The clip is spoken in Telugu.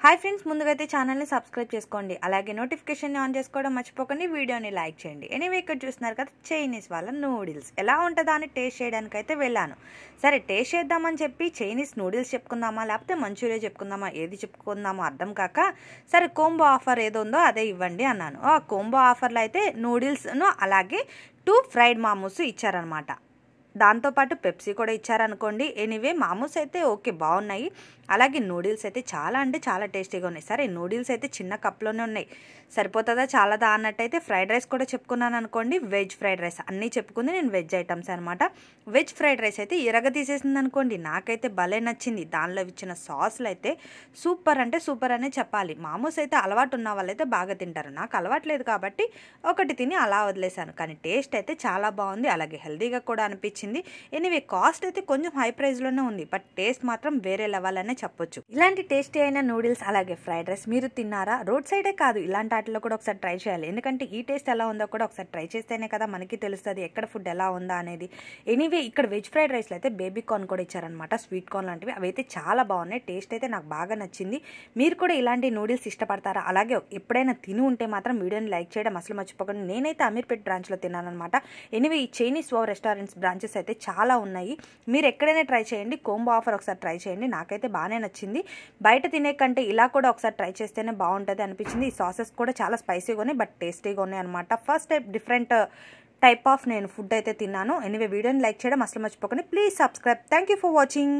హాయ్ ఫ్రెండ్స్, ముందుగా అయితే ఛానల్ని సబ్స్క్రైబ్ చేసుకోండి. అలాగే నోటిఫికేషన్ ఆన్ చేసుకోవడం మర్చిపోకండి. వీడియోని లైక్ చేయండి. ఎనీవే ఇక్కడ చూస్తున్నారు కదా, చైనీస్ వాళ్ళ నూడిల్స్ ఎలా ఉంటుందా అని టేస్ట్ చేయడానికి అయితే వెళ్ళాను. సరే టేస్ట్ చేద్దామని చెప్పి చైనీస్ నూడిల్స్ చెప్పుకుందామా లేకపోతే మంచూరియా చెప్పుకుందామా ఏది చెప్పుకుందామో అర్థం కాక సరే కోంబో ఆఫర్ ఏదో ఉందో అదే ఇవ్వండి అన్నాను. ఆ కోంబో ఆఫర్లో అయితే నూడిల్స్ను అలాగే 2 ఫ్రైడ్ మామూస్ ఇచ్చారనమాట. దాంతోపాటు పెప్సీ కూడా ఇచ్చారనుకోండి. ఎనీవే మామూస్ అయితే ఓకే బాగున్నాయి. అలాగే నూడిల్స్ అయితే చాలా అంటే చాలా టేస్టీగా ఉన్నాయి. సరే నూడిల్స్ అయితే చిన్న కప్లోనే ఉన్నాయి, సరిపోతుందా చాలాదా అన్నట్టయితే ఫ్రైడ్ రైస్ కూడా చెప్పుకున్నాను అనుకోండి. వెజ్ ఫ్రైడ్ రైస్ అన్నీ చెప్పుకుంది నేను వెజ్ ఐటమ్స్ అనమాట. వెజ్ ఫ్రైడ్ రైస్ అయితే ఇరగ తీసేసింది అనుకోండి. నాకైతే భలే నచ్చింది. దానిలో ఇచ్చిన సాస్లు అయితే సూపర్ అంటే సూపర్ అనే చెప్పాలి. మామూస్ అయితే అలవాటు ఉన్న వాళ్ళైతే బాగా తింటారు. నాకు అలవాటు లేదు కాబట్టి ఒకటి తిని అలా వదిలేశాను. కానీ టేస్ట్ అయితే చాలా బాగుంది, అలాగే హెల్తీగా కూడా అనిపించింది. ఎనీవే కాస్ట్ అయితే కొంచెం హై ప్రైస్లోనే ఉంది, బట్ టేస్ట్ మాత్రం వేరే లెవెల్ అనే చెప్పొచ్చు. ఇలాంటి టేస్టీ అయిన నూడిల్స్ అలాగే ఫ్రైడ్ రైస్ మీరు తిన్నారా? రోడ్ సైడే కాదు, ఇలాంటి వాటిలో కూడా ఒకసారి ట్రై చేయాలి. ఎందుకంటే ఈ టేస్ట్ ఎలా ఉందో కూడా ఒకసారి ట్రై చేస్తేనే కదా మనకి తెలుస్తుంది ఎక్కడ ఫుడ్ ఎలా ఉందా అనేది. ఎనీవే ఇక్కడ వెజ్ ఫ్రైడ్ రైస్లో అయితే బేబీ కార్న్ కూడా ఇచ్చారనమాట, స్వీట్ కార్న్ లాంటివి. అవి అయితే చాలా బాగున్నాయి. టేస్ట్ అయితే నాకు బాగా నచ్చింది. మీరు కూడా ఇలాంటి నూడిల్స్ ఇష్టపడతారా? అలాగే ఎప్పుడైనా తిని ఉంటే మాత్రం వీడియోని లైక్ చేయడం అసలు మర్చిపోకండి. నేనైతే అమీర్పేట్ బ్రాంచ్లో తిన్నాను అనమాట. ఎనీవే ఈ చైనీస్ వావ్ రెస్టారెంట్స్ బ్రాంచెస్ అయితే చాలా ఉన్నాయి. మీరు ఎక్కడైనా ట్రై చేయండి. కోంబో ఆఫర్ ఒకసారి ట్రై చేయండి. నాకైతే బాగానే నచ్చింది. బయట తినే కంటే ఇలా కూడా ఒకసారి ట్రై చేస్తేనే బాగుంటుంది అనిపించింది. ఈ సాసెస్ కూడా చాలా స్పైసీగా ఉన్నాయి, బట్ టేస్టీగా ఉన్నాయి అనమాట. First time different type of నేను ఫుడ్ అయితే తిన్నాను. ఎనీవే వీడియోని లైక్ చేయడం అసలు మర్చిపోకండి. Please subscribe. Thank you for watching.